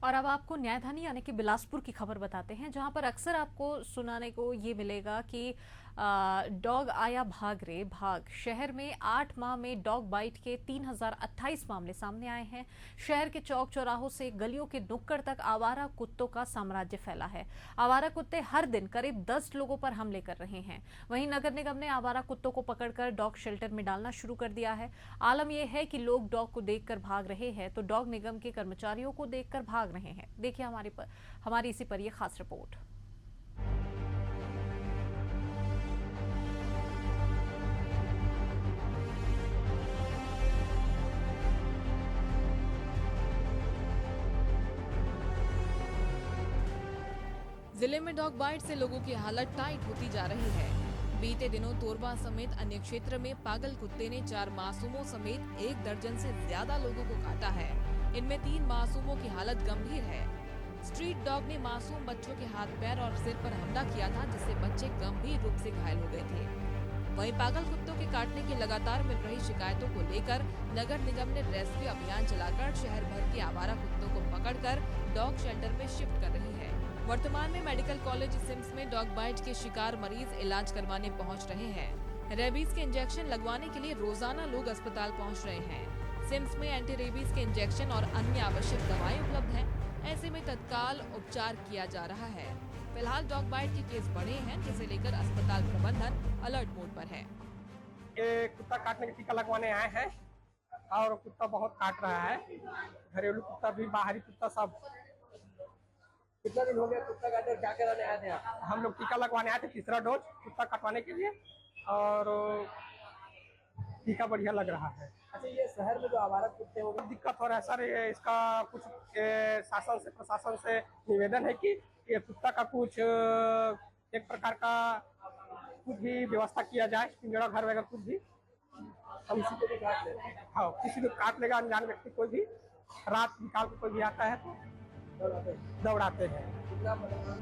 और अब आपको न्यायधानी यानी कि बिलासपुर की खबर बताते हैं, जहां पर अक्सर आपको सुनाने को ये मिलेगा कि डॉग आया भाग रे भाग। शहर में 8 माह में डॉग बाइट के 3028 मामले सामने आए हैं। शहर के चौक चौराहों से गलियों के नुक्कड़ तक आवारा कुत्तों का साम्राज्य फैला है। आवारा कुत्ते हर दिन करीब 10 लोगों पर हमले कर रहे हैं। वहीं नगर निगम ने आवारा कुत्तों को पकड़कर डॉग शेल्टर में डालना शुरू कर दिया है। आलम यह है कि लोग डॉग को देखकर भाग रहे हैं तो डॉग निगम के कर्मचारियों को देखकर भाग रहे हैं। देखिए हमारी इसी पर यह खास रिपोर्ट। जिले में डॉग बाइट से लोगों की हालत टाइट होती जा रही है। बीते दिनों तोरबा समेत अन्य क्षेत्र में पागल कुत्ते ने 4 मासूमों समेत 1 दर्जन से ज्यादा लोगों को काटा है। इनमें 3 मासूमों की हालत गंभीर है। स्ट्रीट डॉग ने मासूम बच्चों के हाथ पैर और सिर पर हमला किया था, जिससे बच्चे गंभीर रूप से घायल हो गए थे। वहीं पागल कुत्तों के काटने की लगातार मिल रही शिकायतों को लेकर नगर निगम ने रेस्क्यू अभियान चलाकर शहर भर के आवारा कुत्तों को पकड़कर डॉग शेल्टर में शिफ्ट कर रही है। वर्तमान में मेडिकल कॉलेज सिम्स में डॉग बाइट के शिकार मरीज इलाज करवाने पहुंच रहे हैं। रेबीज के इंजेक्शन लगवाने के लिए रोजाना लोग अस्पताल पहुंच रहे हैं। सिम्स में एंटी रेबीज के इंजेक्शन और अन्य आवश्यक दवाएं उपलब्ध हैं। ऐसे में तत्काल उपचार किया जा रहा है। फिलहाल डॉग बाइट के केस बढ़े हैं, जिसे लेकर अस्पताल प्रबंधन अलर्ट मोड पर है। ये कुत्ता काटने का टीका लगवाने आए हैं और कुत्ता बहुत काट रहा है। घरेलू कुत्ता भी, बाहरी कुत्ता सब। कितना दिन हो गया कुत्ता काटे? क्या कराने आए थे आप? हम लोग टीका लगवाने आए थे, तीसरा डोज कुत्ता कटवाने के लिए, और टीका बढ़िया लग रहा है। अच्छा, ये शहर में जो आवारा कुत्ते हो गए, दिक्कत हो रहा है सर, ये इसका कुछ शासन से, प्रशासन से निवेदन है कि ये कुत्ता का कुछ एक प्रकार का कुछ भी व्यवस्था किया जाए, पिंजरा घर वगैरह कुछ भी। हम इसी को भी काट लेते हैं। हाँ, किसी को काट लेगा अनजान व्यक्ति, कोई भी रात निकाल के कोई भी आता है तो दौड़ाते हैं। कितना पड़ेगा?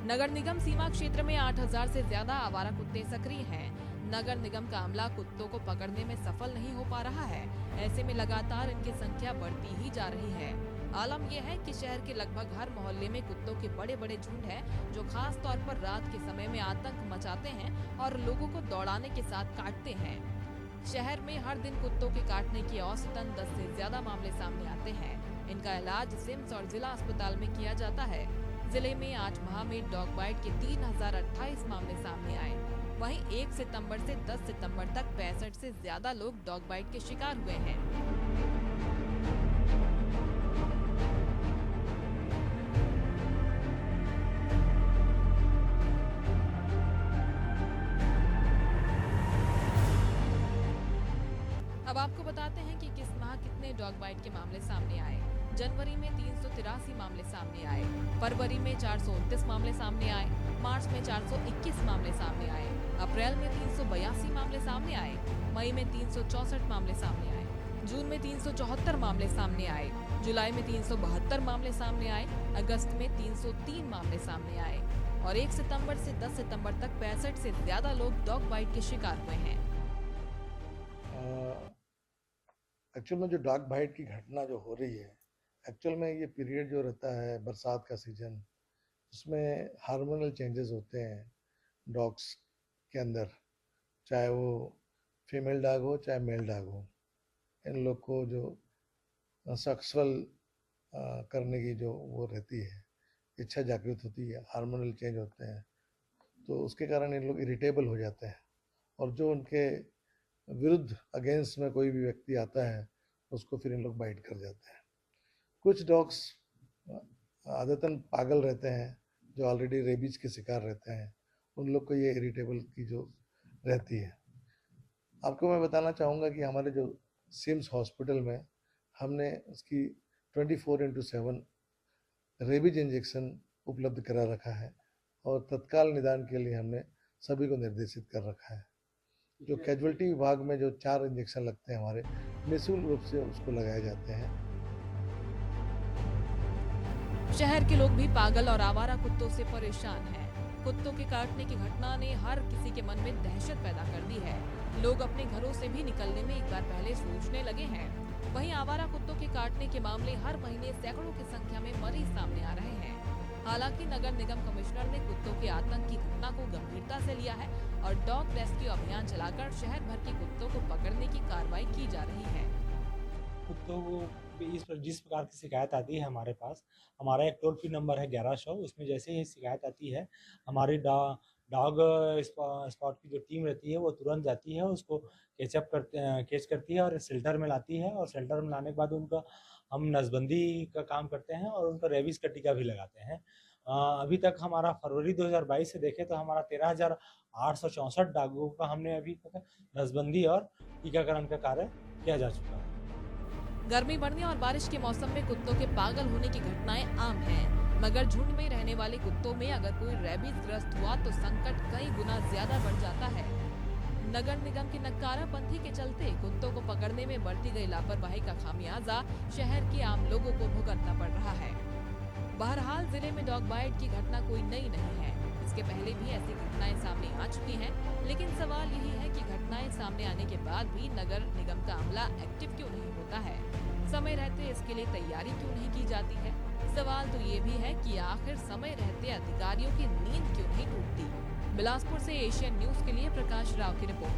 नगर निगम सीमा क्षेत्र में 8000 से ज्यादा आवारा कुत्ते सक्रिय हैं। नगर निगम का अमला कुत्तों को पकड़ने में सफल नहीं हो पा रहा है। ऐसे में लगातार इनकी संख्या बढ़ती ही जा रही है। आलम यह है कि शहर के लगभग हर मोहल्ले में कुत्तों के बड़े बड़े झुंड हैं, जो खास तौर पर रात के समय में आतंक मचाते हैं और लोगों को दौड़ाने के साथ काटते हैं। शहर में हर दिन कुत्तों के काटने की औसतन 10 से ज्यादा मामले सामने आते हैं। इनका इलाज सिम्स और जिला अस्पताल में किया जाता है। जिले में 8 माह में डॉग बाइट के 3028 मामले सामने आए। वहीं 1 सितंबर से 10 सितंबर तक 65 से ज्यादा लोग डॉग बाइट के शिकार हुए हैं। अब आपको बताते हैं कि किस माह कितने डॉग बाइट के मामले सामने आए। जनवरी में 383 मामले सामने आए, फरवरी में 429 मामले सामने आए, मार्च में 421 मामले सामने आए, अप्रैल में 382 मामले सामने आए, मई में 364 मामले सामने आए, जून में 374 मामले सामने आए, जुलाई में 372 मामले सामने आए, अगस्त में 303 मामले सामने आए और 1 सितंबर से 10 सितंबर तक 65 से ज्यादा लोग डॉग बाइट के शिकार हुए हैं। एक्चुअल में जो डॉग बाइट की घटना जो हो रही है, एक्चुअल में ये पीरियड जो रहता है बरसात का सीजन, उसमें हार्मोनल चेंजेस होते हैं डॉग्स के अंदर, चाहे वो फीमेल डॉग हो चाहे मेल डॉग हो। इन लोग को जो सेक्सुअल करने की जो वो रहती है, इच्छा जागृत होती है, हार्मोनल चेंज होते हैं, तो उसके कारण इन लोग इरिटेबल हो जाते हैं और जो उनके विरुद्ध अगेंस्ट में कोई भी व्यक्ति आता है उसको फिर इन लोग बाइट कर जाते हैं। कुछ डॉग्स आदतन पागल रहते हैं, जो ऑलरेडी रेबीज के शिकार रहते हैं, उन लोग को ये इरिटेबल की जो रहती है। आपको मैं बताना चाहूँगा कि हमारे जो सिम्स हॉस्पिटल में हमने उसकी 24/7 रेबीज इंजेक्शन उपलब्ध करा रखा है और तत्काल निदान के लिए हमने सभी को निर्देशित कर रखा है। जो कैजुअल्टी विभाग में जो 4 इंजेक्शन लगते हैं हमारे, निःशुल्क रूप से उसको लगाए जाते हैं। शहर के लोग भी पागल और आवारा कुत्तों से परेशान हैं। कुत्तों के काटने की घटना ने हर किसी के मन में दहशत पैदा कर दी है। लोग अपने घरों से भी निकलने में एक बार पहले सोचने लगे हैं। वहीं आवारा कुत्तों के काटने के मामले हर महीने सैकड़ों की संख्या में मरीज सामने आ रहे हैं। हालांकि नगर निगम कमिश्नर ने कुत्तों के आतंक की घटना को गंभीरता से लिया है और डॉग रेस्क्यू अभियान चलाकर शहर भर के कुत्तों को पकड़ने की कार्रवाई की जा रही है। कुत्तों को जिस प्रकार की शिकायत आती है हमारे पास, हमारा एक टोल फ्री नंबर है 1100, उसमें जैसे ही शिकायत आती है हमारी डॉग स्पॉट की जो टीम रहती है वो तुरंत जाती है, उसको कैच करती है और शेल्टर में लाती है और शेल्टर में लाने के बाद उनका हम नसबंदी का काम करते हैं और उनका रेबीज का टीका भी लगाते हैं। अभी तक हमारा फरवरी 2022 से देखें तो हमारा 13,864 डॉगों का हमने अभी तक नसबंदी और टीकाकरण का कार्य किया जा चुका है। गर्मी बढ़ने और बारिश के मौसम में कुत्तों के पागल होने की घटनाएं आम हैं, मगर झुंड में रहने वाले कुत्तों में अगर कोई रेबीज ग्रस्त हुआ तो संकट कई गुना ज्यादा बढ़ जाता है। नगर निगम की नकारापंथी के चलते कुत्तों को पकड़ने में बरती गई लापरवाही का खामियाजा शहर के आम लोगों को भुगतना पड़ रहा है। बहरहाल जिले में डॉग बाइट की घटना कोई नई नहीं है, इसके पहले भी ऐसी घटनाएं सामने आ चुकी हैं, लेकिन सवाल यही है कि घटनाएं सामने आने के बाद भी नगर निगम का अमला एक्टिव क्यों नहीं होता है, समय रहते इसके लिए तैयारी क्यों नहीं की जाती है। सवाल तो ये भी है कि आखिर समय रहते अधिकारियों की नींद क्यों नहीं टूटती। बिलासपुर से एशियन न्यूज के लिए प्रकाश राव की रिपोर्ट।